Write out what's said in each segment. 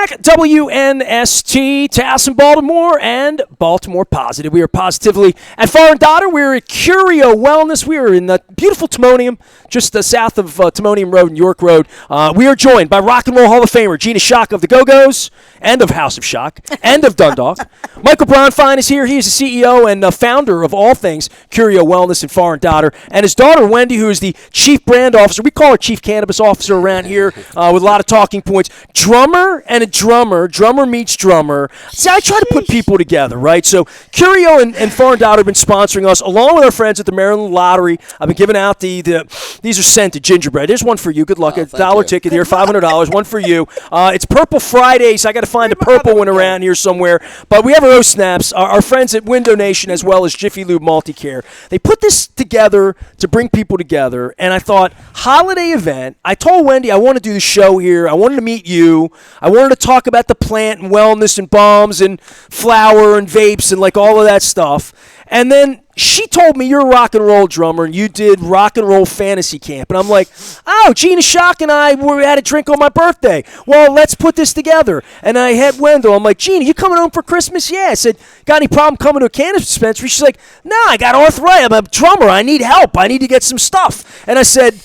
back. WNST, Towson, Baltimore, and Baltimore Positive. We are positively at Far and Daughter. We're at Curio Wellness. We are in the beautiful Timonium, just south of Timonium Road and York Road. We are joined by Rock and Roll Hall of Famer Gina Schock of the Go-Go's and of House of Schock and of Dundalk. Michael Bronfein is here. He is the CEO and founder of all things Curio Wellness and Far and Daughter. And his daughter, Wendy, who is the chief brand officer. We call her chief cannabis officer around here with a lot of talking points. Drummer and a drummer. Drummer meets drummer. See, I try to put people together, right? So Curio and Far and Daughter have been sponsoring us, along with our friends at the Maryland Lottery. I've been giving out these are scented gingerbread. There's one for you. Good luck. $1 ticket here, $500. One for you. It's Purple Friday, so I got to find a purple one around here somewhere. But we have our O Snaps. Our friends at Window Nation, as well as Jiffy Lube Multicare. They put this together to bring people together, and I thought, holiday event. I told Wendy I want to do the show here. I wanted to meet you. I wanted to talk about the plant and wellness and bombs and flower and vapes and like all of that stuff. And then she told me you're a rock and roll drummer and you did rock and roll fantasy camp. And I'm like, oh, Gina Schock and I had a drink on my birthday. Well, let's put this together. And I had Wendell. I'm like, Gina, you coming home for Christmas? Yeah. I said, got any problem coming to a cannabis dispensary? She's like, no, I got arthritis. I'm a drummer. I need help. I need to get some stuff. And I said,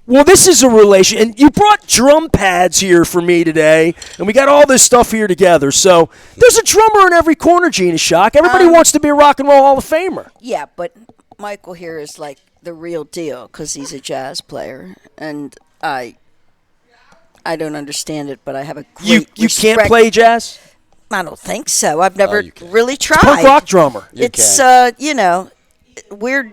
well, this is a relation. And you brought drum pads here for me today, and we got all this stuff here together. So there's a drummer in every corner, Gina Schock. Everybody wants to be a Rock and Roll Hall of Famer. Yeah, but Michael here is like the real deal because he's a jazz player, and I don't understand it, but I have a great You can't play jazz? I don't think so. I've never really tried. Punk rock drummer. It's weird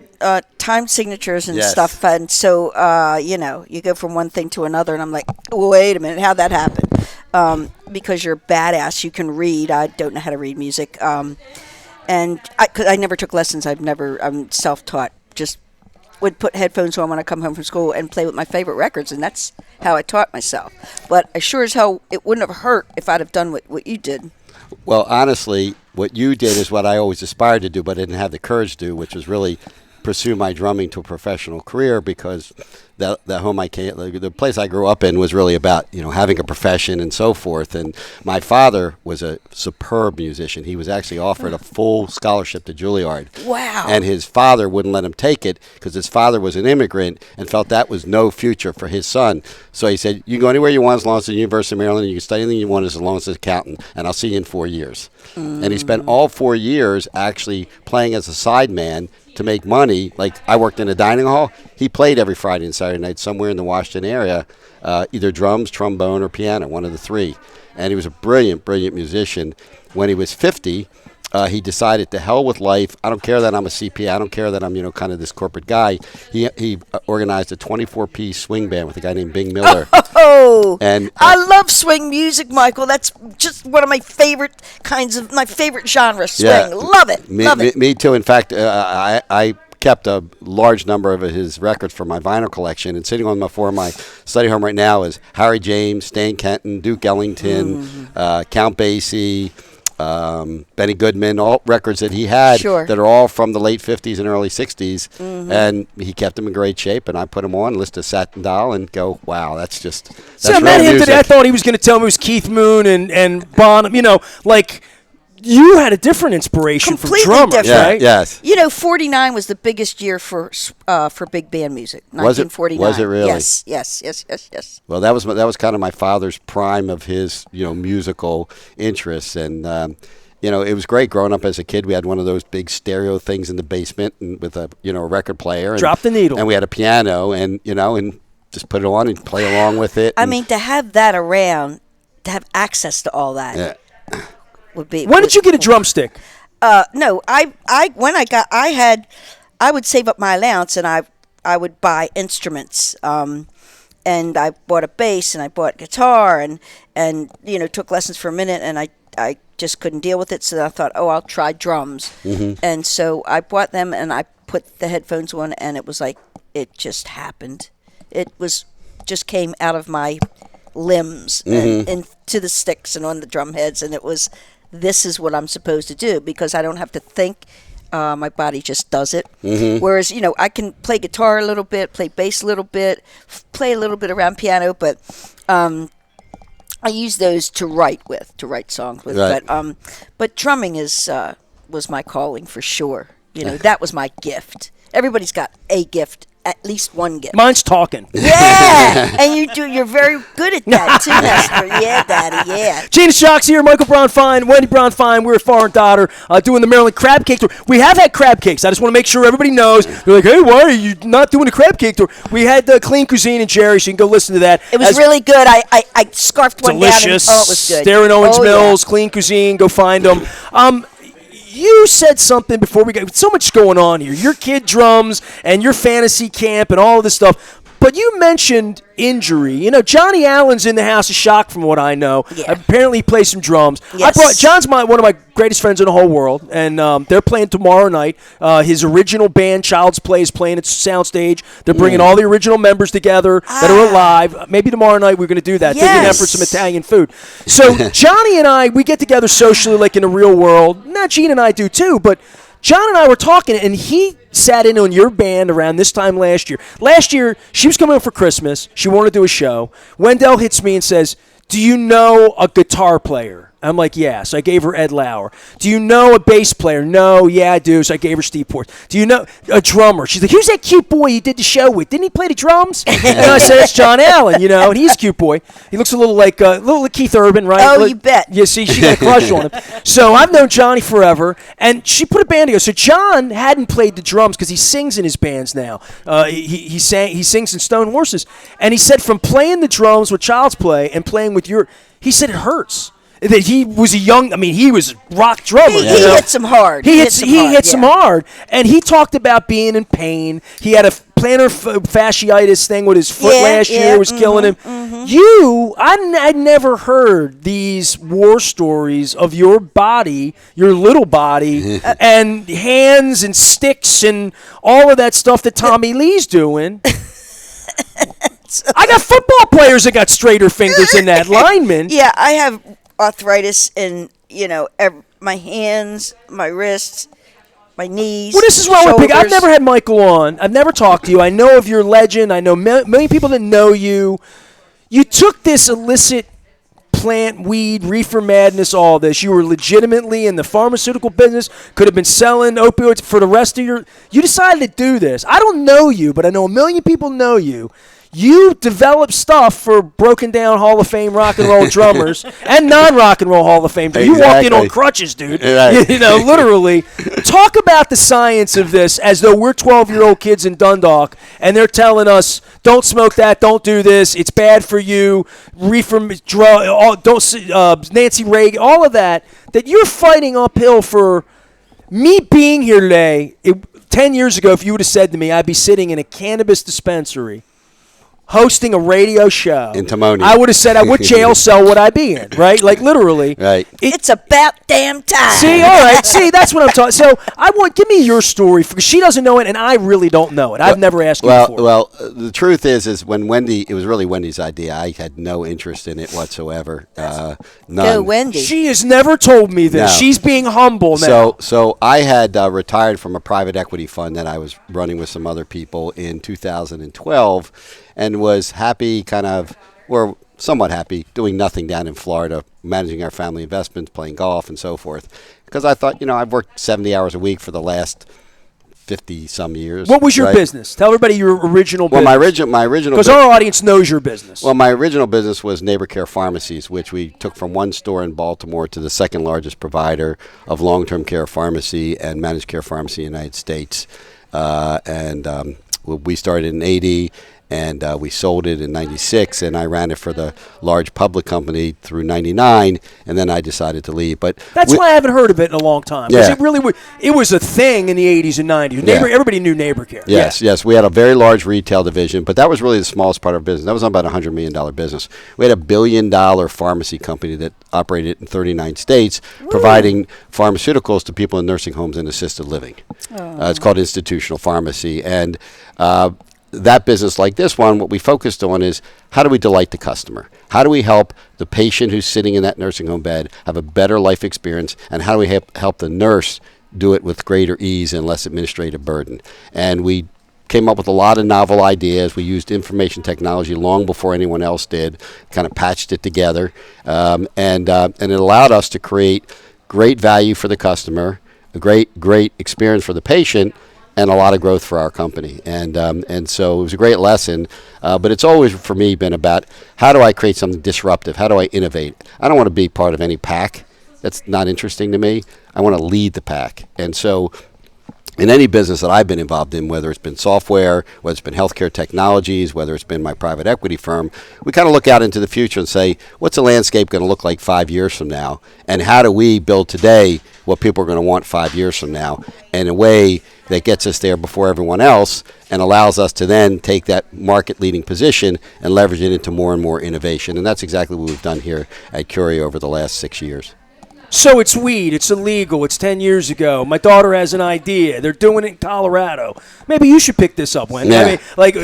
time signatures and stuff, and so you go from one thing to another, and I'm like, wait a minute, how'd that happen? Because you're a badass, you can read. I don't know how to read music, and I never took lessons. I'm self-taught. Just would put headphones on when I come home from school and play with my favorite records, and that's how I taught myself. But I sure as hell, it wouldn't have hurt if I'd have done what you did. Well, honestly, what you did is what I always aspired to do, but I didn't have the courage to do, which was really pursue my drumming to a professional career, because the place I grew up in was really about having a profession and so forth. And my father was a superb musician. He was actually offered a full scholarship to Juilliard. Wow! And his father wouldn't let him take it because his father was an immigrant and felt that was no future for his son. So he said, "You can go anywhere you want as long as it's the University of Maryland. You can study anything you want as long as it's an accountant, and I'll see you in 4 years." And he spent all 4 years actually playing as a sideman to make money. Like, I worked in a dining hall. He played every Friday and Saturday night somewhere in the Washington area, either drums, trombone, or piano, one of the three. And he was a brilliant, brilliant musician. When he was 50, he decided, to hell with life. I don't care that I'm a CPA. I don't care that I'm, kind of this corporate guy. He organized a 24-piece swing band with a guy named Bing Miller. Oh, and I love swing music, Michael. That's just one of my favorite my favorite genre, swing. Yeah, Love it. Love it. Me too. In fact, I kept a large number of his records for my vinyl collection, and sitting on my study home right now is Harry James, Stan Kenton, Duke Ellington, Count Basie, Benny Goodman, all records that he had that are all from the late 50s and early 60s, and he kept them in great shape, and I put them on, listen to Satin Doll, and go, wow, that's I met him today. I thought he was going to tell me it was Keith Moon and Bonham, like... You had a different inspiration for drummers, right? Yes. 49 was the biggest year for big band music. 1949. Was it really? Yes. Well, that was kind of my father's prime of his, musical interests, and it was great growing up as a kid. We had one of those big stereo things in the basement, and with a a record player. And, drop the needle. And we had a piano, and and just put it on and play along with it. I mean, to have that around, to have access to all that. Yeah. When did you get a drumstick? No, I would save up my allowance and I would buy instruments. And I bought a bass and I bought guitar and took lessons for a minute, and I just couldn't deal with it, so I thought, I'll try drums. And so I bought them and I put the headphones on, and it was like it just happened. It just came out of my limbs and to the sticks and on the drum heads, and it was, this is what I'm supposed to do, because I don't have to think. My body just does it. Whereas, I can play guitar a little bit, play bass a little bit, play a little bit around piano, but I use those to write songs with. Right. But drumming was my calling for sure. That was my gift. Everybody's got a gift, at least one gift. Mine's talking. Yeah, and you're very good at that too, Hester. Yeah, Daddy. Yeah. Gina Schock's here, Michael Bronfein, Wendy Bronfein. We're at Far and Daughter doing the Maryland Crab Cake Tour. We have had crab cakes. I just want to make sure everybody knows. They're like, hey, why are you not doing the Crab Cake Tour? We had the Clean Cuisine and Jerry, so you can go listen to that. It was really good. I scarfed one down. Delicious. And, it was good. They're in Owens Mills, Yeah. Clean Cuisine. Go find them. You said something before we got so much going on here. Your kid drums and your fantasy camp and all of this stuff. But you mentioned injury. Johnny Allen's in the house of Schock from what I know. Yeah. Apparently he plays some drums. Yes. John's one of my greatest friends in the whole world, and they're playing tomorrow night. His original band, Child's Play, is playing at Soundstage. They're bringing all the original members together that are alive. Maybe tomorrow night we're going to do that. Taking them for some Italian food. So Johnny and we get together socially like in the real world. Now Gina and I do too, but John and I were talking, and he sat in on your band around this time last year. Last year, she was coming home for Christmas. She wanted to do a show. Wendell hits me and says, do you know a guitar player? I'm like, yeah. So I gave her Ed Lauer. Do you know a bass player? No. Yeah, I do. So I gave her Steve Porter. Do you know a drummer? She's like, who's that cute boy you did the show with? Didn't he play the drums? And I said, it's John Allen, and he's a cute boy. He looks a little like Keith Urban, right? Oh, like, you bet. You see, she got a crush on him. So I've known Johnny forever, and she put a band together. So John hadn't played the drums because he sings in his bands now. He sings in Stone Horses, and he said from playing the drums with Child's Play and playing with he said it hurts. That he was he was a rock drummer. He hits him hard. He hits him hard. And he talked about being in pain. He had a plantar fasciitis thing with his foot last year. It was killing him. Mm-hmm. I'd never heard these war stories of your body, your little body, and hands and sticks and all of that stuff that Tommy Lee's doing. I got football players that got straighter fingers than that, linemen. Yeah, I have arthritis in my hands, my wrists, my knees. Well, this is wrong with people. I've shoulders. never had Michael on. I've never talked to you. I know of your legend. I know million people that know you. You took this illicit plant, weed, reefer madness, all this. You were legitimately in the pharmaceutical business. Could have been selling opioids for the rest of your. You decided to do this. I don't know you, but I know a million people know you. You develop stuff for broken down Hall of Fame rock and roll drummers and non-rock and roll Hall of Fame. Exactly. You walked in on crutches, dude. Right. Literally. Talk about the science of this as though we're 12-year-old kids in Dundalk and they're telling us, don't smoke that, don't do this, it's bad for you, reefer, Nancy Reagan, all of that you're fighting uphill for. Me being here today, 10 years ago, if you would have said to me, I'd be sitting in a cannabis dispensary hosting a radio show in Timonium, I would have said, what jail cell would I be in, right? Like, literally. Right. It's about damn time. See, all right. See, that's what I'm talking. So, give me your story, because she doesn't know it, and I really don't know it. I've never asked you before. Well, the truth is when it was really Wendy's idea. I had no interest in it whatsoever. None. Go, Wendy. She has never told me this. No. She's being humble now. So I had retired from a private equity fund that I was running with some other people in 2012. And was happy, or somewhat happy, doing nothing down in Florida, managing our family investments, playing golf, and so forth. Because I thought, I've worked 70 hours a week for the last 50-some years. What was your business? Tell everybody your original business. Well, my original because our audience knows your business. Well, my original business was Neighbor Care Pharmacies, which we took from one store in Baltimore to the second largest provider of long-term care pharmacy and managed care pharmacy in the United States. We started in 80. And we sold it in 96, and I ran it for the large public company through 99, and then I decided to leave. But that's why I haven't heard of it in a long time. Yeah. It was a thing in the 80s and 90s. Everybody knew Neighbor Care. Yes. We had a very large retail division, but that was really the smallest part of our business. That was about a $100 million business. We had a $1 billion pharmacy company that operated in 39 states, providing pharmaceuticals to people in nursing homes and assisted living. It's called institutional pharmacy. And that business, like this one, what we focused on is how do we delight the customer? How do we help the patient who's sitting in that nursing home bed have a better life experience? And how do we help the nurse do it with greater ease and less administrative burden? And we came up with a lot of novel ideas. We used information technology long before anyone else did, kind of patched it together, and it allowed us to create great value for the customer, a great experience for the patient, and a lot of growth for our company. And so it was a great lesson, but it's always, for me, been about how do I create something disruptive? How do I innovate? I don't want to be part of any pack. That's not interesting to me. I want to lead the pack. And so in any business that I've been involved in, whether it's been software, whether it's been healthcare technologies, whether it's been my private equity firm, we kind of look out into the future and say, what's the landscape going to look like 5 years from now? And how do we build today what people are going to want 5 years from now in a way that gets us there before everyone else and allows us to then take that market-leading position and leverage it into more and more innovation. And that's exactly what we've done here at Curio over the last 6 years. So it's weed. It's illegal. It's 10 years ago. My daughter has an idea. They're doing it in Colorado. Maybe you should pick this up, Wendy. Yeah. I mean, like,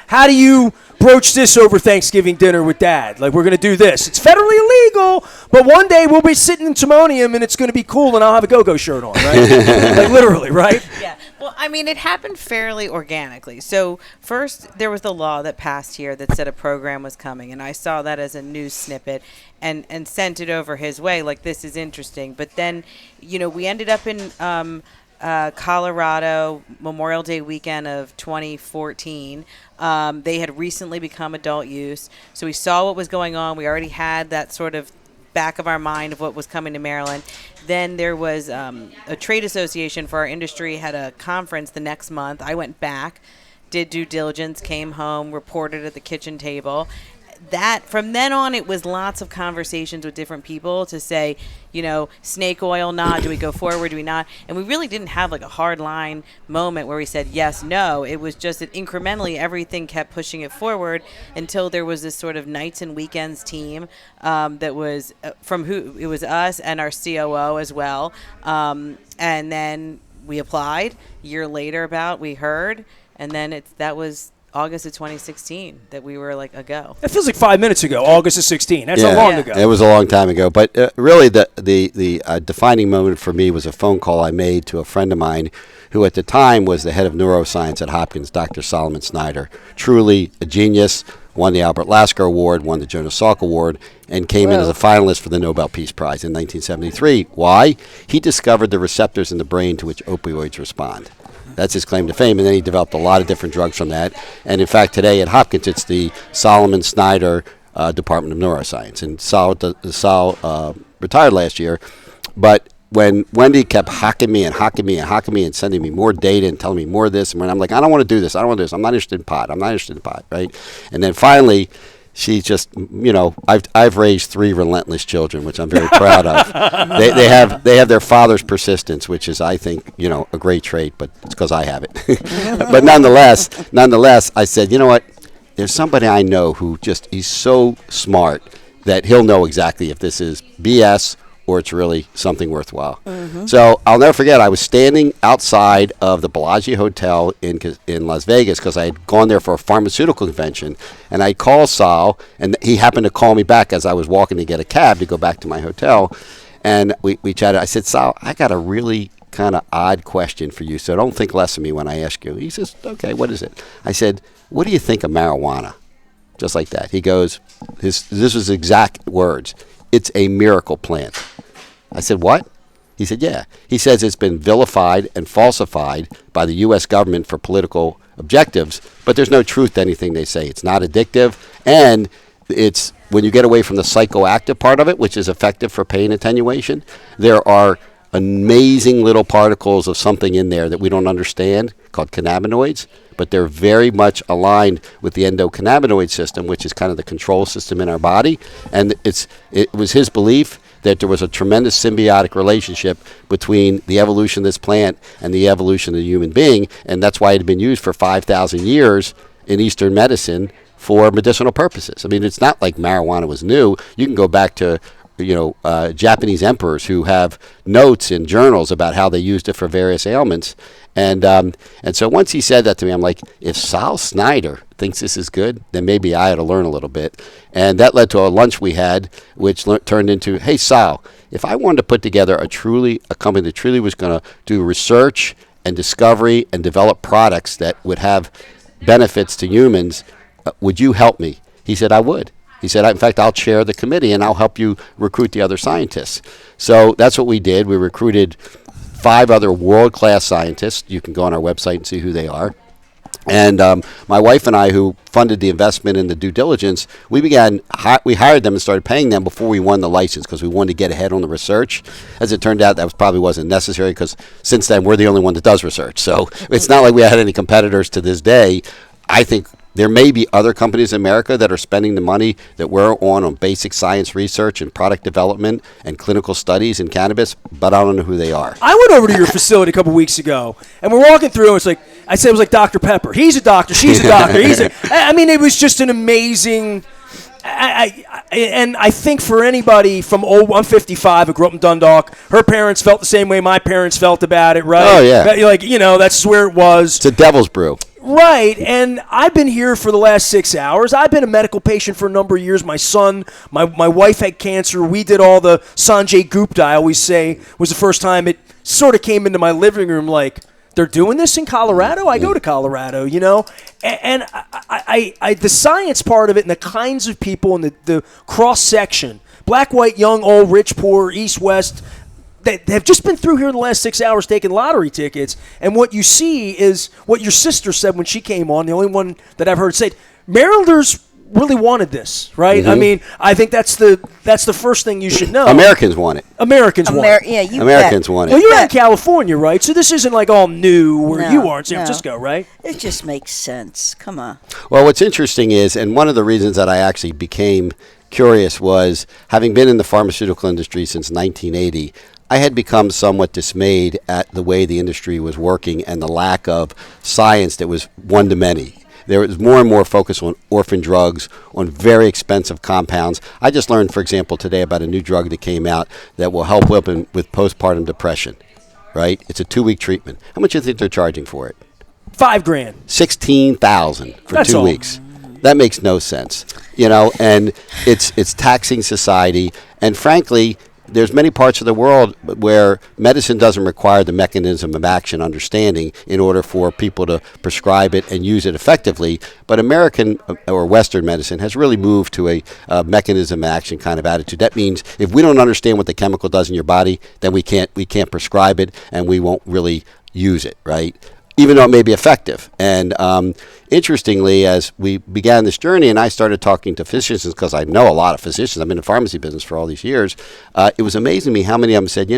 how do you broach this over Thanksgiving dinner with Dad? Like, we're going to do this. It's federally illegal, but one day we'll be sitting in Timonium and it's going to be cool and I'll have a go-go shirt on, right? Like, literally, right? Yeah. Well, I mean, it happened fairly organically. So first, there was the law that passed here that said a program was coming, and I saw that as a news snippet and sent it over his way, like, this is interesting. But then, you know, we ended up in Colorado Memorial Day weekend of 2014. They had recently become adult use, so we saw what was going on. We already had that sort of back of our mind of what was coming to Maryland. Then there was a trade association for our industry had a conference the next month. I went back, did due diligence, came home, reported at the kitchen table. That from then on, it was lots of conversations with different people to say, you know, snake oil, not, do we go forward, do we not? And we really didn't have like a hard line moment where we said yes, no. It was just that incrementally everything kept pushing it forward until there was this sort of nights and weekends team that was from who it was us and our COO as well. And then we applied. A year later, we heard, and then that was August of 2016 that we were like a go. It feels like 5 minutes ago, August of 16. That's how long ago. It was a long time ago. But really the defining moment for me was a phone call I made to a friend of mine who at the time was the head of neuroscience at Hopkins, Dr. Solomon Snyder. Truly a genius, won the Albert Lasker Award, won the Jonas Salk Award, and came in as a finalist for the Nobel Peace Prize in 1973. Why? He discovered the receptors in the brain to which opioids respond. That's his claim to fame, and then he developed a lot of different drugs from that. And in fact, today at Hopkins, it's the Solomon Snyder Department of Neuroscience. And Sal retired last year, but when Wendy kept hocking me and sending me more data and telling me more of this, and when I'm like, I don't want to do this, I'm not interested in pot, right? And then finally, she's just, you know, I've raised 3 relentless children, which I'm very proud of. They have their father's persistence, which is, I think, you know, a great trait, but it's because I have it. But nonetheless, I said, you know what? There's somebody I know who just, he's so smart that he'll know exactly if this is BS or it's really something worthwhile. Mm-hmm. So I'll never forget, I was standing outside of the Bellagio Hotel in Las Vegas because I had gone there for a pharmaceutical convention, and I called Sal, and he happened to call me back as I was walking to get a cab to go back to my hotel, and we chatted. I said, Sal, I got a really kind of odd question for you, so don't think less of me when I ask you. He says, okay, what is it? I said, what do you think of marijuana? Just like that. He goes, this was exact words, it's a miracle plant. I said, what? He said, yeah. He says it's been vilified and falsified by the U.S. government for political objectives, but there's no truth to anything they say. It's not addictive, and it's when you get away from the psychoactive part of it, which is effective for pain attenuation, there are amazing little particles of something in there that we don't understand called cannabinoids, but they're very much aligned with the endocannabinoid system, which is kind of the control system in our body. And it was his belief that there was a tremendous symbiotic relationship between the evolution of this plant and the evolution of the human being, and that's why it had been used for 5,000 years in Eastern medicine for medicinal purposes. I mean, it's not like marijuana was new. You can go back to Japanese emperors who have notes in journals about how they used it for various ailments. And so once he said that to me, I'm like, if Sal Snyder thinks this is good, then maybe I ought to learn a little bit. And that led to a lunch we had, which turned into, hey, Sal, if I wanted to put together a company that truly was going to do research and discovery and develop products that would have benefits to humans. Would you help me? He said, I would. He said, in fact, I'll chair the committee and I'll help you recruit the other scientists. So that's what we did. We recruited 5 other world-class scientists. You can go on our website and see who they are. And my wife and I, who funded the investment and the due diligence, we hired them and started paying them before we won the license because we wanted to get ahead on the research. As it turned out, that probably wasn't necessary because since then we're the only one that does research. So it's not like we had any competitors to this day. I think there may be other companies in America that are spending the money that we're on basic science research and product development and clinical studies in cannabis, but I don't know who they are. I went over to your facility a couple weeks ago, and we're walking through, and it's like, I said it was like Dr. Pepper. He's a doctor, she's a doctor. I mean, it was just an amazing... And I think for anybody from I'm 55, I grew up in Dundalk. Her parents felt the same way my parents felt about it, right? Oh, yeah. Like, that's where it was. It's a devil's brew. Right, and I've been here for the last 6 hours. I've been a medical patient for a number of years. My son, my wife had cancer. We did all the Sanjay Gupta, I always say, was the first time it sort of came into my living room like, they're doing this in Colorado? I go to Colorado, And I the science part of it and the kinds of people and the cross-section, black, white, young, old, rich, poor, east, west, that have just been through here in the last 6 hours taking lottery tickets. And what you see is what your sister said when she came on, the only one that I've heard say, Marylanders really wanted this, right? Mm-hmm. I mean, I think that's the first thing you should know. Americans want it. Americans want it. Yeah, you Americans bet. want it. Well, you're in California, right? So this isn't like all new where you are in San Francisco, right? It just makes sense. Come on. Well, what's interesting is, and one of the reasons that I actually became curious was, having been in the pharmaceutical industry since 1980, I had become somewhat dismayed at the way the industry was working and the lack of science that was one to many. There was more and more focus on orphan drugs, on very expensive compounds. I just learned, for example, today about a new drug that came out that will help women with postpartum depression, right? It's a 2-week treatment. How much do you think they're charging for it? $5,000. $16,000 for That's 2 all. weeks. That makes no sense, and it's taxing society. And frankly, there's many parts of the world where medicine doesn't require the mechanism of action understanding in order for people to prescribe it and use it effectively. But American or Western medicine has really moved to a mechanism of action kind of attitude. That means if we don't understand what the chemical does in your body, then we can't prescribe it and we won't really use it, right? Even though it may be effective. And interestingly, as we began this journey and I started talking to physicians, because I know a lot of physicians, I've been in the pharmacy business for all these years, it was amazing to me how many of them said,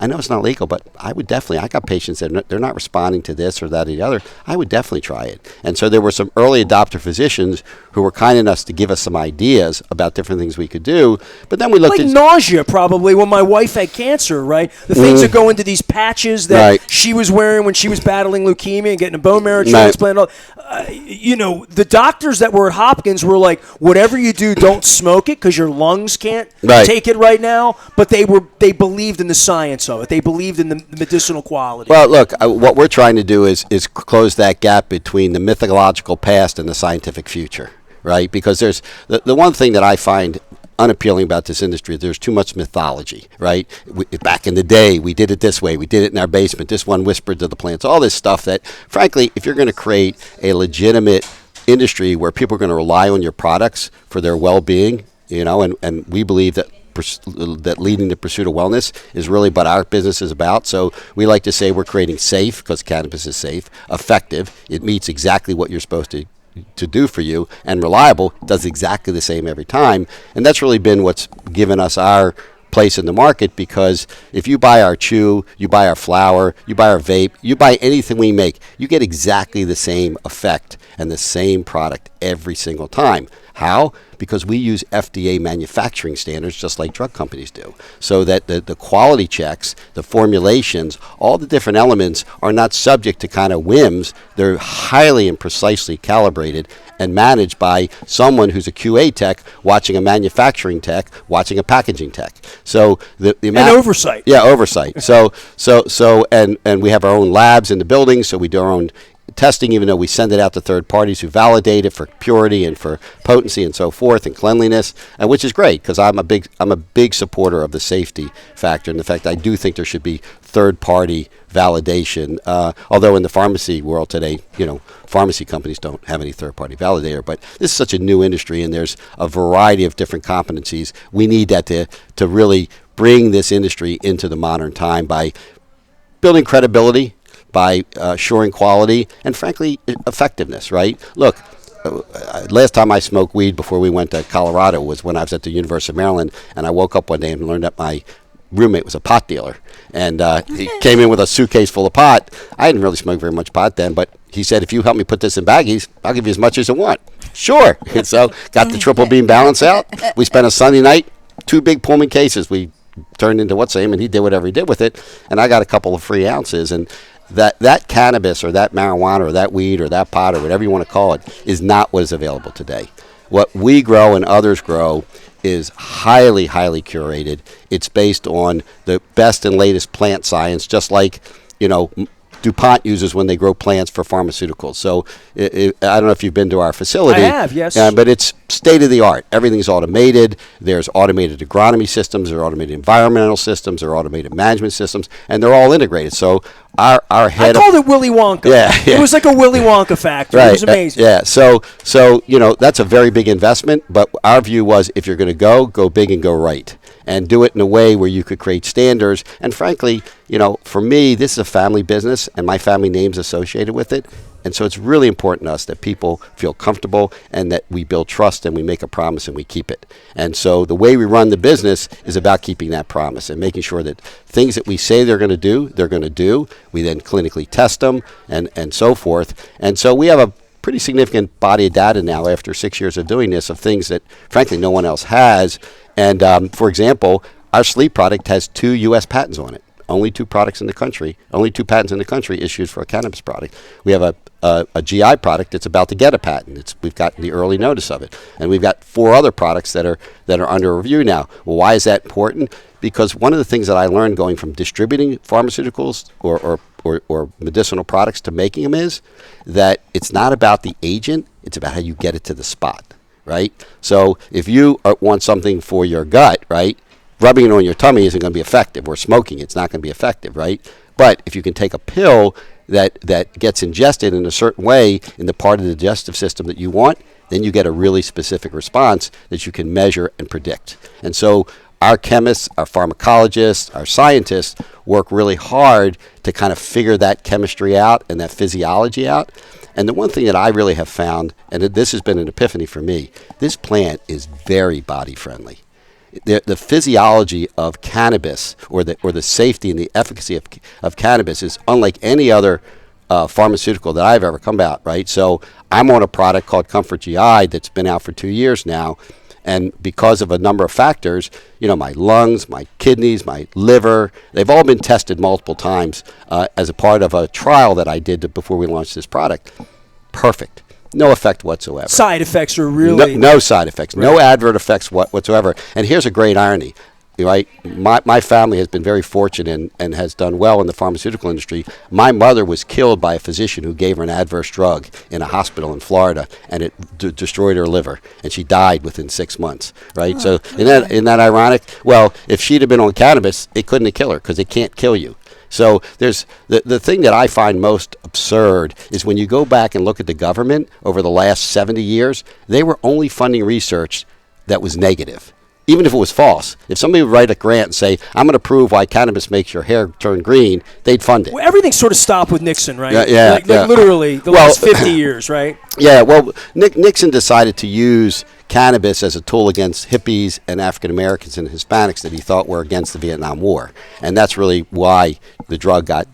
I know it's not legal, but I got patients that they're not responding to this or that or the other. I would definitely try it. And so there were some early adopter physicians who were kind enough to give us some ideas about different things we could do. But then we looked like at nausea, probably, when my wife had cancer, right? The things that go into these patches that she was wearing when she was battling leukemia and getting a bone marrow transplant. The doctors that were at Hopkins were like, whatever you do, don't smoke it because your lungs can't take it right now. But they believed in the science of it. They believed in the medicinal quality. Well, look, what we're trying to do is close that gap between the mythological past and the scientific future, right? Because there's the one thing that I find unappealing about this industry, there's too much mythology, right? Back in the day, we did it this way. We did it in our basement. This one whispered to the plants. All this stuff that, frankly, if you're going to create a legitimate industry where people are going to rely on your products for their well-being, and we believe that leading the pursuit of wellness is really what our business is about. So we like to say we're creating safe, because cannabis is safe, effective, it meets exactly what you're supposed to do for you, and reliable, does exactly the same every time. And that's really been what's given us our place in the market, because if you buy our chew, you buy our flower, you buy our vape, you buy anything we make, you get exactly the same effect and the same product every single time. How? Because we use FDA manufacturing standards just like drug companies do, so that the quality checks, the formulations, all the different elements are not subject to kind of whims. They're highly and precisely calibrated and managed by someone who's a QA tech watching a manufacturing tech watching a packaging tech. So the amount, and oversight. Yeah, oversight. So and we have our own labs in the building, so we do our own testing, even though we send it out to third parties who validate it for purity and for potency and so forth and cleanliness, which is great, because I'm a big supporter of the safety factor, and the fact I do think there should be third-party validation. Although in the pharmacy world today, pharmacy companies don't have any third-party validator. But this is such a new industry, and there's a variety of different competencies. We need that to really bring this industry into the modern time by building credibility, by assuring quality, and frankly, effectiveness, right? Look, last time I smoked weed before we went to Colorado was when I was at the University of Maryland, and I woke up one day and learned that my roommate was a pot dealer, and he came in with a suitcase full of pot. I didn't really smoke very much pot then, but he said, if you help me put this in baggies, I'll give you as much as you want. Sure. And so got the triple beam balance out. We spent a Sunday night, 2 big Pullman cases. We turned into what's name, and he did whatever he did with it, and I got a couple of free ounces. And that cannabis or that marijuana or that weed or that pot or whatever you want to call it is not what is available today. What we grow and others grow is highly, highly curated. It's based on the best and latest plant science, just like, DuPont uses when they grow plants for pharmaceuticals. So I don't know if you've been to our facility. I have, yes. But it's state of the art. Everything's automated. There's automated agronomy systems. There are automated environmental systems. There are automated management systems, and they're all integrated. So our head. I called it Willy Wonka. Yeah. It was like a Willy Wonka factory. Right. It was amazing. Yeah. So that's a very big investment. But our view was, if you're going to go big and go right, and do it in a way where you could create standards. And frankly, for me, this is a family business, and my family name's associated with it. And so it's really important to us that people feel comfortable and that we build trust and we make a promise and we keep it. And so the way we run the business is about keeping that promise and making sure that things that we say they're going to do, they're going to do. We then clinically test them and so forth. And so we have a pretty significant body of data now after 6 years of doing this of things that, frankly, no one else has. And, for example, our sleep product has 2 U.S. patents on it. Only 2 patents in the country issued for a cannabis product. We have a GI product that's about to get a patent. We've gotten the early notice of it. And we've got 4 other products that are under review now. Well, why is that important? Because one of the things that I learned going from distributing pharmaceuticals or medicinal products to making them is that it's not about the agent, it's about how you get it to the spot, right? So if you want something for your gut, right, rubbing it on your tummy isn't going to be effective, or smoking it's not going to be effective, right? But if you can take a pill that gets ingested in a certain way in the part of the digestive system that you want, then you get a really specific response that you can measure and predict. And so our chemists, our pharmacologists, our scientists work really hard to kind of figure that chemistry out and that physiology out. And the one thing that I really have found, and this has been an epiphany for me, this plant is very body friendly. The physiology of cannabis or the safety and the efficacy of cannabis is unlike any other pharmaceutical that I've ever come out, right? So I'm on a product called Comfort GI that's been out for 2 years now. And because of a number of factors, my lungs, my kidneys, my liver, they've all been tested multiple times as a part of a trial that I did before we launched this product. Perfect. No effect whatsoever. Side effects are really... No side effects. Right. No adverse effects whatsoever. And here's a great irony. Right? My family has been very fortunate and has done well in the pharmaceutical industry. My mother was killed by a physician who gave her an adverse drug in a hospital in Florida, and it destroyed her liver, and she died within 6 months. Right? So isn't that ironic? Well, if she'd have been on cannabis, it couldn't have killed her because it can't kill you. So there's the thing that I find most absurd is when you go back and look at the government over the last 70 years, they were only funding research that was negative. Even if it was false. If somebody would write a grant and say, I'm going to prove why cannabis makes your hair turn green, they'd fund it. Well, everything sort of stopped with Nixon, right? Yeah. Like literally the last 50 years, right? Yeah, well, Nixon decided to use cannabis as a tool against hippies and African Americans and Hispanics that he thought were against the Vietnam War. And that's really why the drug got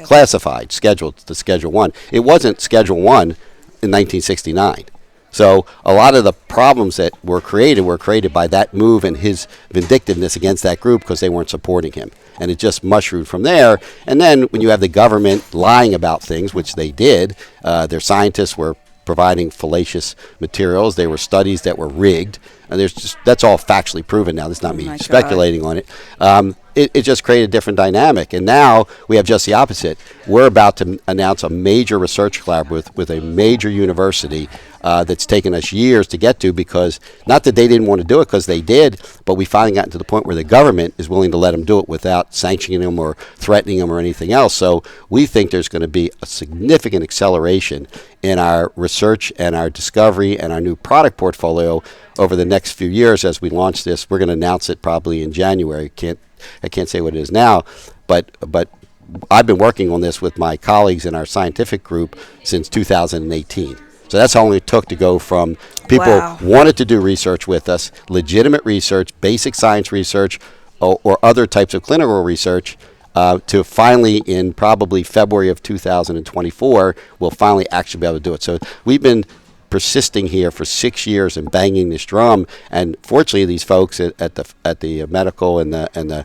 classified, scheduled to Schedule 1. It wasn't Schedule 1 in 1969. So a lot of the problems that were created by that move and his vindictiveness against that group because they weren't supporting him. And it just mushroomed from there. And then when you have the government lying about things, which they did, their scientists were providing fallacious materials. There were studies that were rigged. And that's all factually proven now. That's not me speculating on it. It just created a different dynamic. And now we have just the opposite. We're about to announce a major research collaboration with a major university that's taken us years to get to, because not that they didn't want to do it, because they did, but we finally gotten to the point where the government is willing to let them do it without sanctioning them or threatening them or anything else. So we think there's going to be a significant acceleration in our research and our discovery and our new product portfolio over the next few years as we launch this. We're going to announce it probably in January. I can't say what it is now, but I've been working on this with my colleagues in our scientific group since 2018. So that's how long it took to go from people wanted to do research with us, legitimate research, basic science research, or other types of clinical research, to finally in probably February of 2024, we'll finally actually be able to do it. So we've been persisting here for 6 years and banging this drum, and fortunately these folks at the medical and the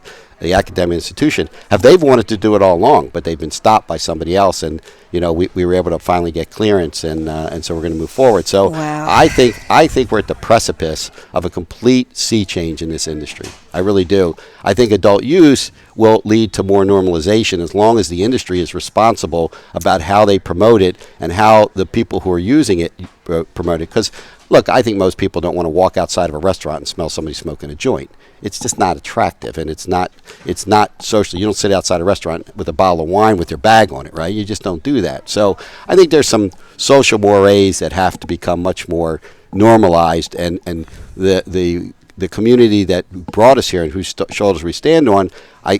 academic institution they've wanted to do it all along, but they've been stopped by somebody else, and we were able to finally get clearance, and so we're going to move forward. So I think we're at the precipice of a complete sea change in this industry. I really do. I think adult use will lead to more normalization as long as the industry is responsible about how they promote it and how the people who are using it promote it. Because, look, I think most people don't want to walk outside of a restaurant and smell somebody smoking a joint. It's just not attractive, and it's not social. You don't sit outside a restaurant with a bottle of wine with your bag on it, right? You just don't do that. So I think there's some social mores that have to become much more normalized, and the community that brought us here and whose shoulders we stand on, I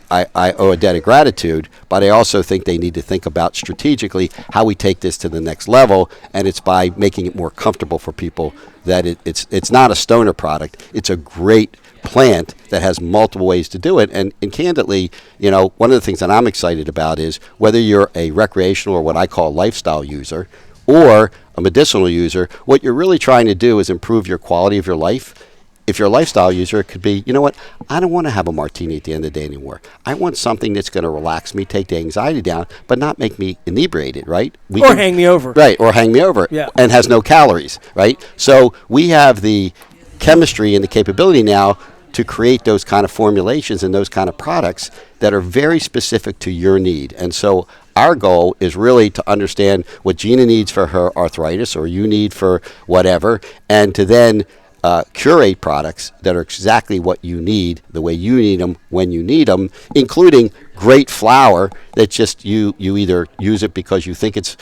owe a debt of gratitude, but I also think they need to think about strategically how we take this to the next level, and it's by making it more comfortable for people that it's not a stoner product. It's a great plant that has multiple ways to do it, and candidly, one of the things that I'm excited about is whether you're a recreational or what I call lifestyle user or a medicinal user, what you're really trying to do is improve your quality of your life. If you're a lifestyle user, it could be, I don't want to have a martini at the end of the day anymore. I want something that's going to relax me, take the anxiety down, but not make me inebriated, right? Hang me over. Right, or hang me over. Yeah. And has no calories, right? So we have the chemistry and the capability now to create those kind of formulations and those kind of products that are very specific to your need. And so our goal is really to understand what Gina needs for her arthritis or you need for whatever, and to then curate products that are exactly what you need, the way you need them, when you need them, including great flower that just you either use it because you think it's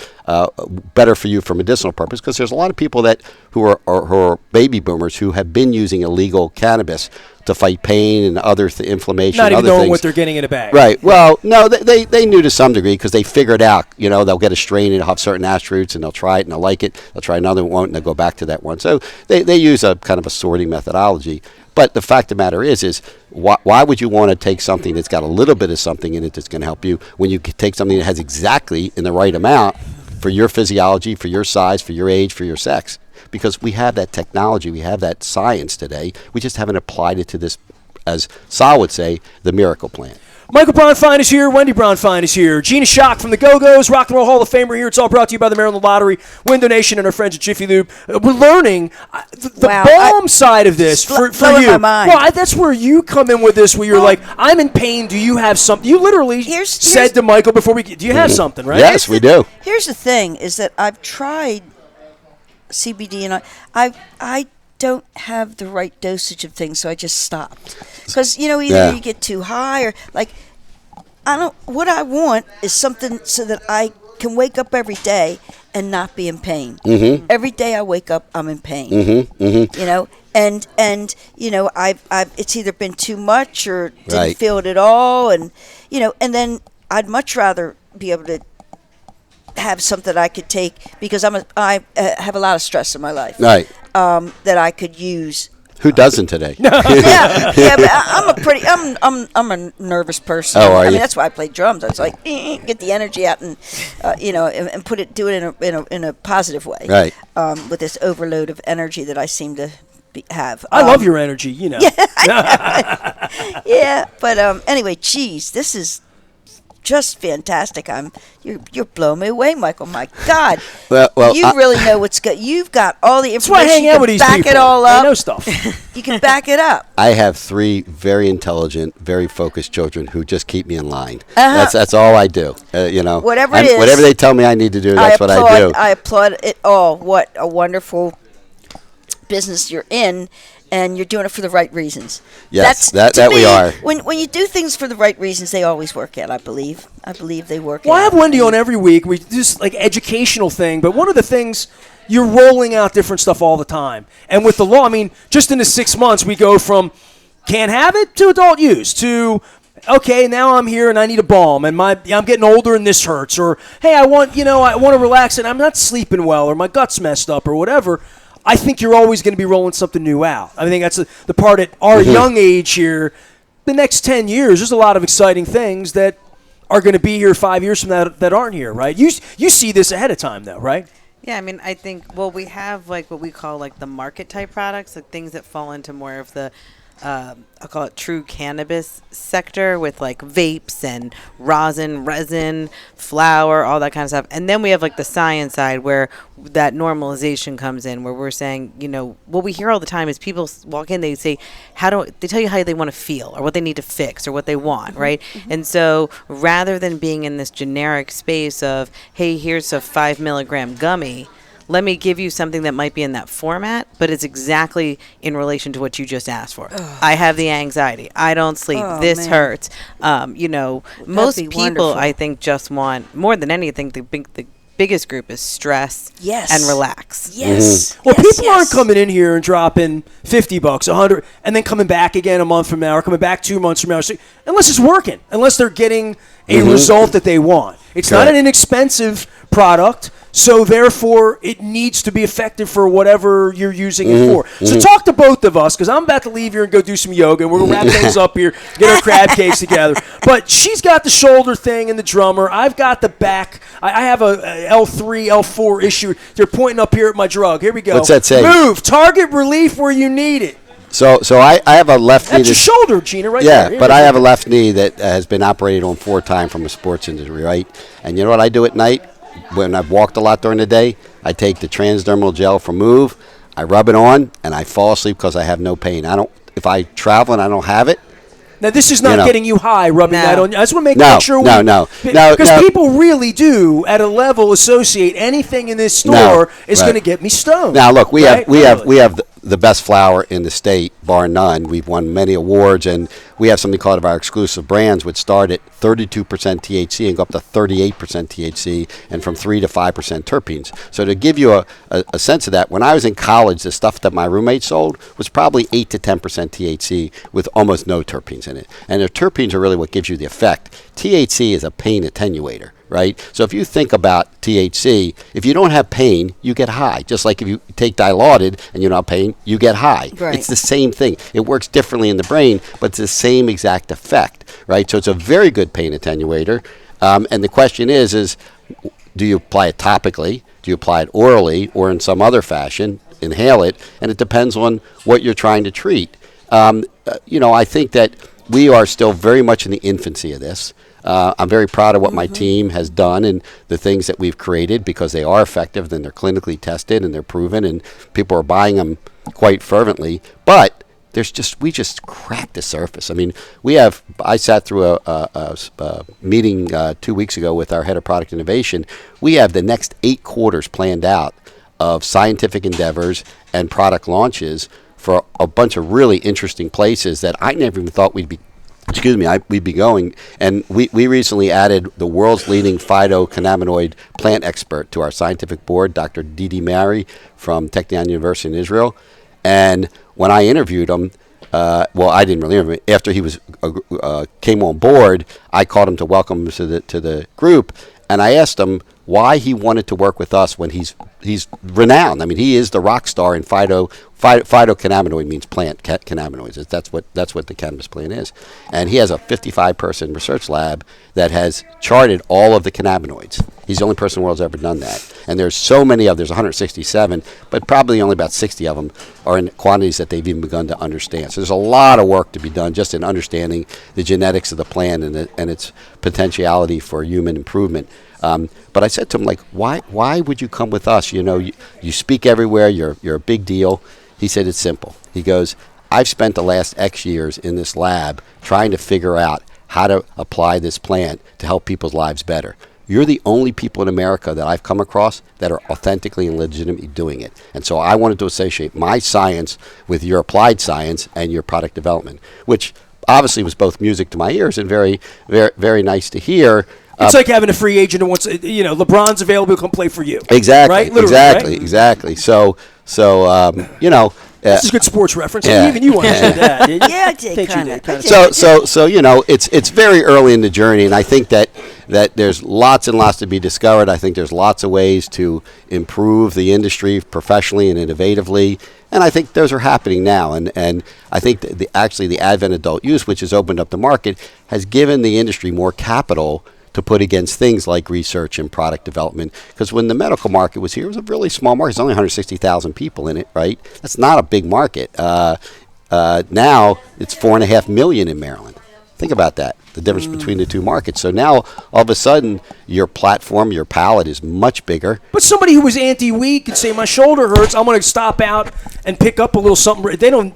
better for you for medicinal purpose, because there's a lot of people who are baby boomers who have been using illegal cannabis to fight pain and other inflammation. Not and even other knowing things. what they're getting in a bag. Right. Well, no, they knew to some degree because they figured out, they'll get a strain and it'll have certain attributes and they'll try it and they'll like it. They'll try another one and they'll go back to that one. So they use a kind of a sorting methodology. But the fact of the matter is why would you want to take something that's got a little bit of something in it that's going to help you when you could take something that has exactly in the right amount for your physiology, for your size, for your age, for your sex? Because we have that technology, we have that science today. We just haven't applied it to this, as Sal would say, the miracle plant. Michael Bronfein is here. Wendy Bronfein is here. Gina Schock from the Go-Go's, Rock and Roll Hall of Famer here. It's all brought to you by the Maryland Lottery, Win Donation, and our friends at Jiffy Lube. We're learning the balm side of this for you. My mind. Well, that's where you come in with this, where you're like, I'm in pain. Do you have something? You literally said to Michael before do you have something, right? Yes, we do. Here's the thing, is that I've tried CBD, and I don't have the right dosage of things, so I just stopped. Because either you get too high or what I want is something so that I can wake up every day and not be in pain. Mm-hmm. Every day I wake up, I'm in pain. Mm-hmm. Mm-hmm. And I've it's either been too much or didn't feel it at all, and and then I'd much rather be able to have something I could take, because I have a lot of stress in my life. Right. That I could use. Who doesn't today? yeah, but I'm a nervous person. Oh, are you? That's why I play drums. I was like, get the energy out and and do it in a positive way. Right. With this overload of energy that I seem to have. I love your energy, Yeah, yeah, but anyway, geez, this is just fantastic. You're blowing me away, Michael. My God, Well, you really know what's good. You've got all the That's why I information. hang out with these back people. it all They up. know stuff. You can back it up. I have 3 very intelligent, very focused children who just keep me in line. That's all I do. Whatever And it is, whatever they tell me I need to do, that's what I do. I applaud it all. What a wonderful business you're in, and you're doing it for the right reasons. Yes, to that me, we are. When you do things for the right reasons, they always work out. I believe they work Well, out. I have Wendy on every week. We do this like educational thing, but one of the things, you're rolling out different stuff all the time. And with the law, I mean, just in the 6 months, we go from can't have it to adult use to, okay, now I'm here and I need a balm and I'm getting older and this hurts, or hey, I want to relax and I'm not sleeping well, or my gut's messed up, or whatever. I think you're always going to be rolling something new out. I think that's the part at our young age here. The next 10 years, there's a lot of exciting things that are going to be here 5 years from now that aren't here, right? You see this ahead of time, though, right? Yeah, I mean, I think, we have like what we call like the market type products, like things that fall into more of the, I'll call it true cannabis sector, with like vapes and resin, flour, all that kind of stuff. And then we have like the science side where that normalization comes in, where we're saying, what we hear all the time is people walk in, they say, they tell you how they want to feel or what they need to fix or what they want, right? And so rather than being in this generic space of, hey, here's a 5 milligram gummy, let me give you something that might be in that format, but it's exactly in relation to what you just asked for. I have the anxiety. I don't sleep. This man. hurts. Most be people, wonderful. I think, just want, more than anything, the biggest group is stress and relax. Yes. Well, Yes, people yes. aren't coming in here and dropping $50, $100, and then coming back again a month from now, or coming back 2 months from now, unless it's working, unless they're getting a result that they want. It's not an inexpensive product, so therefore it needs to be effective for whatever you're using it for. So talk to both of us, because I'm about to leave here and go do some yoga, and we're going to wrap things up here, get our crab cakes together. But she's got the shoulder thing and the drummer. I've got the back. I have a L3, L4 issue. They're pointing up here at my drug. Here we go. What's that say? Move. Target relief where you need it. So I have a left knee. That's your shoulder, Gina, right Yeah, there. but I have a left knee that has been operated on 4 times from a sports injury, right? And you know what I do at night? When I've walked a lot during the day, I take the transdermal gel from Move, I rub it on, and I fall asleep because I have no pain. If I travel and I don't have it. Now, this is not getting you high, rubbing that on. I just want to make sure No. Because people really do, at a level, associate anything in this store is going to get me stoned. Now, look, we right? have the best flower in the state, bar none. We've won many awards, and we have something called our exclusive brands, which start at 32% THC and go up to 38% THC, and from 3 to 5% terpenes. So to give you a sense of that, when I was in college, the stuff that my roommate sold was probably 8 to 10% THC with almost no terpenes in it. And the terpenes are really what gives you the effect. THC is a pain attenuator, right? So if you think about THC, if you don't have pain, you get high. Just like if you take Dilaudid and you don't have pain, you get high. Right. It's the same thing. It works differently in the brain, but it's the same exact effect, right? So it's a very good pain attenuator. And the question is do you apply it topically? Do you apply it orally or in some other fashion? Inhale it, and it depends on what you're trying to treat. I think that we are still very much in the infancy of this. I'm very proud of what my team has done and the things that we've created, because they are effective and they're clinically tested and they're proven and people are buying them quite fervently. But we just cracked the surface. I mean, I sat through a meeting 2 weeks ago with our head of product innovation. We have the next 8 quarters planned out of scientific endeavors and product launches for a bunch of really interesting places that I never even thought we'd be going. And we recently added the world's leading phytocannabinoid plant expert to our scientific board, Dr. Didi Mari from Technion University in Israel. And when I interviewed him, I didn't really interview him. After he came on board, I called him to welcome him to the group, and I asked him, why he wanted to work with us when he's renowned. I mean, he is the rock star in phytocannabinoid means plant cannabinoids. That's what the cannabis plant is. And he has a 55-person research lab that has charted all of the cannabinoids. He's the only person in the world who's ever done that. And there's so many of, there's 167, but probably only about 60 of them are in quantities that they've even begun to understand. So there's a lot of work to be done just in understanding the genetics of the plant and its potentiality for human improvement. But I said to him, like, why would you come with us? You know, you speak everywhere. You're a big deal. He said, it's simple. He goes, I've spent the last X years in this lab trying to figure out how to apply this plant to help people's lives better. You're the only people in America that I've come across that are authentically and legitimately doing it. And so I wanted to associate my science with your applied science and your product development, which obviously was both music to my ears and very, very, very nice to hear. It's like having a free agent who wants, LeBron's available to come play for you. Exactly. Right? Literally, Exactly. So this is a good sports reference. Yeah. Even you understood that, didn't you? Yeah, I did. Think you Kinda. did, kinda. So it's very early in the journey, and I think that there's lots and lots to be discovered. I think there's lots of ways to improve the industry professionally and innovatively, and I think those are happening now. And I think the advent of adult use, which has opened up the market, has given the industry more capital to put against things like research and product development. Because when the medical market was here, it was a really small market. There's only 160,000 people in it, right? That's not a big market. Now it's 4.5 million in Maryland. Think about that, the difference between the two markets. So now, all of a sudden, your platform, your palette is much bigger. But somebody who was anti-weed could say, my shoulder hurts, I'm going to stop out and pick up a little something. They don't...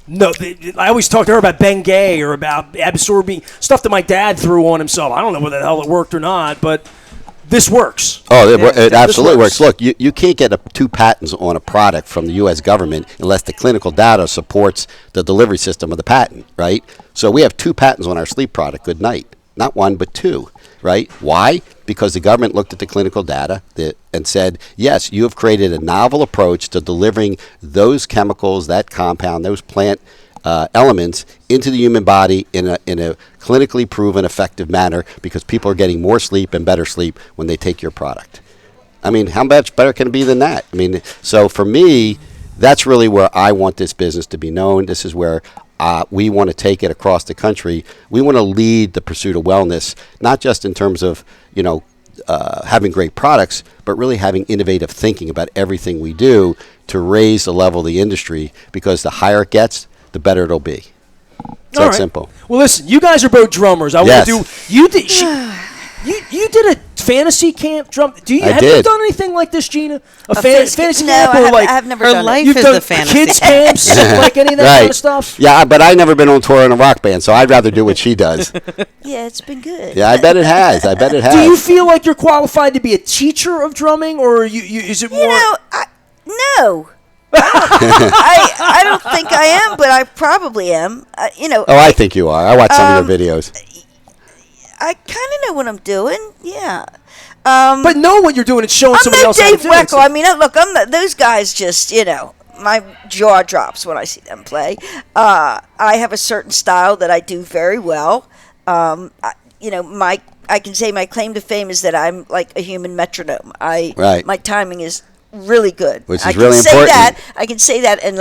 No, I always talk to her about Bengay or about absorbing stuff that my dad threw on himself. I don't know whether the hell it worked or not, but this works. Oh, it absolutely works. Look, you can't get 2 patents on a product from the U.S. government unless the clinical data supports the delivery system of the patent, right? So we have 2 patents on our sleep product, Good Night. Not 1, but 2, right? Why? Because the government looked at the clinical data and said, yes, you have created a novel approach to delivering those chemicals, that compound, those plant elements into the human body in a clinically proven effective manner, because people are getting more sleep and better sleep when they take your product. I mean, how much better can it be than that? I mean, so for me, that's really where I want this business to be known. This is where we want to take it across the country. We want to lead the pursuit of wellness, not just in terms of, having great products, but really having innovative thinking about everything we do to raise the level of the industry, because the higher it gets, the better it'll be. It's that simple. Well, listen, you guys are both drummers. I Yes. want to do. You did a fantasy camp drum. Have you done anything like this, Gina? A fantasy camp, or I've never her done life it. You've is done the fantasy. kids camps, like any of that kind of stuff. Yeah, but I've never been on tour in a rock band, so I'd rather do what she does. Yeah, it's been good. Yeah, I bet it has. Do you feel like you're qualified to be a teacher of drumming, or is it more? No. I don't think I am, but I probably am. Oh, I think you are. I watch some of your videos. I kind of know what I'm doing. Yeah. But know what you're doing and showing somebody else how to Dave do it. Weckl. I mean, look, those guys just, my jaw drops when I see them play. I have a certain style that I do very well. I can say my claim to fame is that I'm like a human metronome. My timing is really good. Which is really important. I can say that and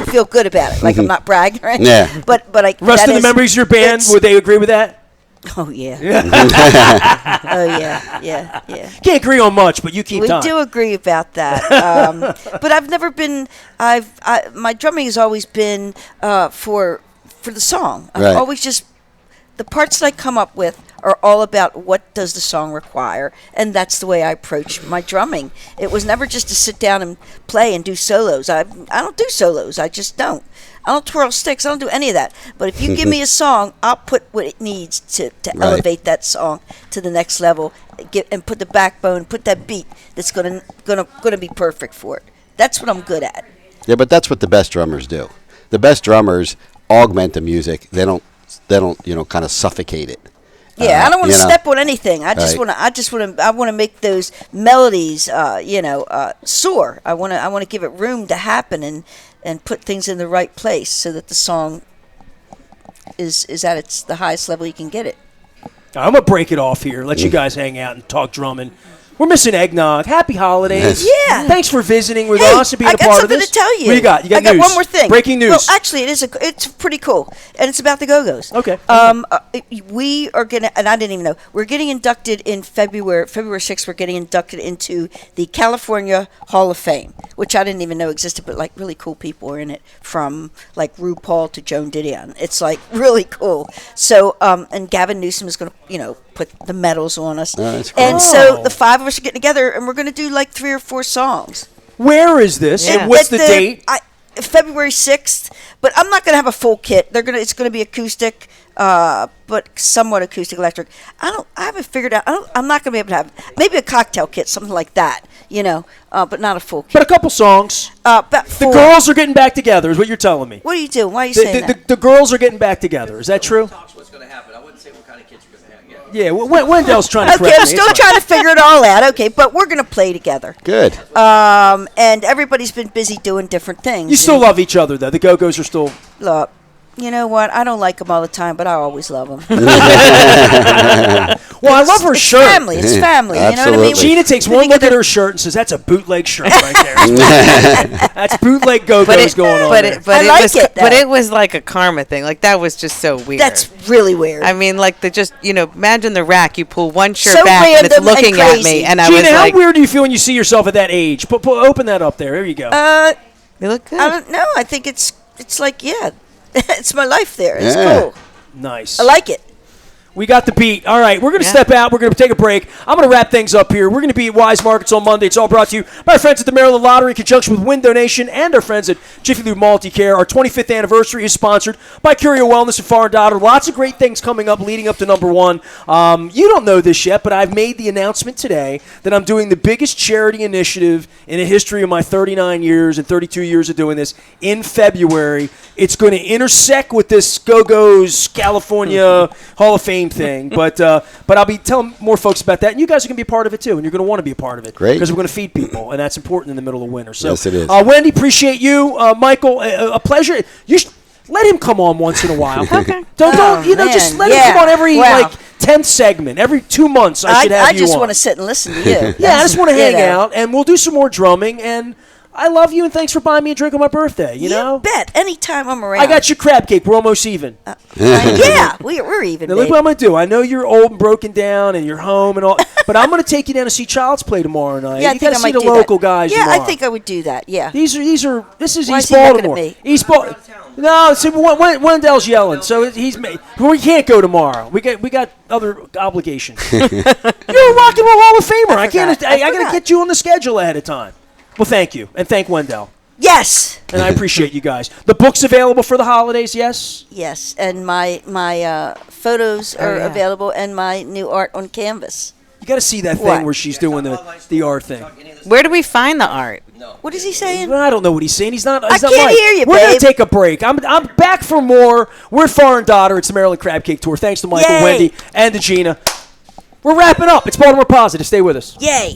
feel good about it. Like I'm not bragging or anything. Yeah. But Rest of the members of your band, would they agree with that? Oh yeah. Oh yeah. Can't agree on much, but you keep time. We do agree about that. But I've never been. My drumming has always been for the song. I've always just the parts that I come up with are all about what does the song require, and that's the way I approach my drumming. It was never just to sit down and play and do solos. I don't do solos. I just don't. I don't twirl sticks. I don't do any of that. But if you give me a song, I'll put what it needs to elevate that song to the next level, and put the backbone, put that beat that's gonna be perfect for it. That's what I'm good at. Yeah, but that's what the best drummers do. The best drummers augment the music. They don't kind of suffocate it. Yeah, I don't want to step on anything. I want to make those melodies, soar. I want to give it room to happen and put things in the right place so that the song is at the highest level you can get it. I'm gonna break it off here. Let you guys hang out and talk drumming. We're missing eggnog. Happy holidays. Yeah. Thanks for visiting with Hey, us and being I a got part of something this. to tell you. What do you got? You got I got news. one more thing. Breaking news. Well, actually, it's pretty cool, and it's about the Go-Go's. Okay. We are gonna, and I didn't even know, we're getting inducted in February 6th. We're getting inducted into the California Hall of Fame, which I didn't even know existed, but like really cool people are in it, from like RuPaul to Joan Didion. It's like really cool. So, and Gavin Newsom is gonna, put the medals on us. Oh, that's cool. And so the 5 of us are getting together, and we're going to do like 3 or 4 songs. Where is this? Yeah. And what's the date? February 6th. But I'm not going to have a full kit. It's going to be acoustic, but somewhat acoustic electric. I haven't figured out. I'm not going to be able to have maybe a cocktail kit, something like that. But not a full kit. But a couple songs. About The 4. girls are getting back together, is what you're telling me. What are you doing? Why are you saying that? The girls are getting back together. Is that true? Talks what's going to happen. I wouldn't say what kind of kids you're going to have yet. Yeah, Wendell's trying to Okay, correct I'm me. still It's trying to figure it all out. Okay, but we're going to play together. Good. And everybody's been busy doing different things. You still love each other, though. The Go-Go's are still... Look, you know what? I don't like them all the time, but I always love them. Well, I love her It's shirt. family. It's family. You know what I mean? Absolutely. Gina takes We one think look of at the- her shirt and says, "That's a bootleg shirt right there." That's bootleg Go-Go's going on there. I like it, but though. it was like a karma thing. Like that was just so weird. That's really weird. I mean, like imagine the rack. You pull one shirt So back and it's random and looking at crazy. me, and I Gina, was how like, weird do you feel when you see yourself at that age? Open that up there. There you go. "You look good." I don't know. I think it's like, yeah, it's my life there. It's Yeah. cool. Nice. I like it. We got the beat. All right, we're going to Yeah. step out. We're going to take a break. I'm going to wrap things up here. We're going to be at Wise Markets on Monday. It's all brought to you by our friends at the Maryland Lottery in conjunction with Win Donation and our friends at Jiffy Lube Multi-Care. Our 25th anniversary is sponsored by Curio Wellness and Foreign Daughter. Lots of great things coming up leading up to number 1. You don't know this yet, but I've made the announcement today that I'm doing the biggest charity initiative in the history of my 39 years and 32 years of doing this in February. It's going to intersect with this Go-Go's California Hall of Fame thing, but I'll be telling more folks about that, and you guys are going to be a part of it too, and you're going to want to be a part of it. Great. Because we're going to feed people, and that's important in the middle of winter. So, Yes, it is. Wendy, appreciate you. Michael, a pleasure. You should let him come on once in a while. Okay. Don't just man. let him Yeah. come on every Wow. 10th segment, every 2 months. I should have I you just on. want to sit and listen to you. Yeah, I just want to hang You know. out, and we'll do some more drumming. And I love you, and thanks for buying me a drink on my birthday. You know, bet. Anytime I'm around. I got your crab cake. We're almost even. Yeah, we're even. Now, look babe. what I'm going to do. I know you're old and broken down and you're home and all, but I'm going to take you down to see Child's Play tomorrow night. Yeah, I You think got to I see might the do that. local guys Yeah, tomorrow. I think I would do that. Yeah. This is Why East is he looking at Baltimore. me? East Baltimore. No, see, Wendell's yelling, so we can't go tomorrow. We got other obligations. You're a rock and roll Hall of Famer. I forgot. got to get you on the schedule ahead of time. Well, thank you, and thank Wendell. Yes. And I appreciate you guys. The book's available for the holidays, yes? Yes, and my photos are yeah. available, and my new art on canvas. You got to see that thing What? where she's doing the art thing. Where do we find the art? What is he saying? I don't know what he's saying. He's not. He's I not can't right. hear you, We're gonna babe. take a break. I'm back for more. We're Foreign Daughter. It's the Maryland Crab Cake Tour. Thanks to Michael, Yay. Wendy, and to Gina. We're wrapping up. It's Baltimore Positive. Stay with us. Yay.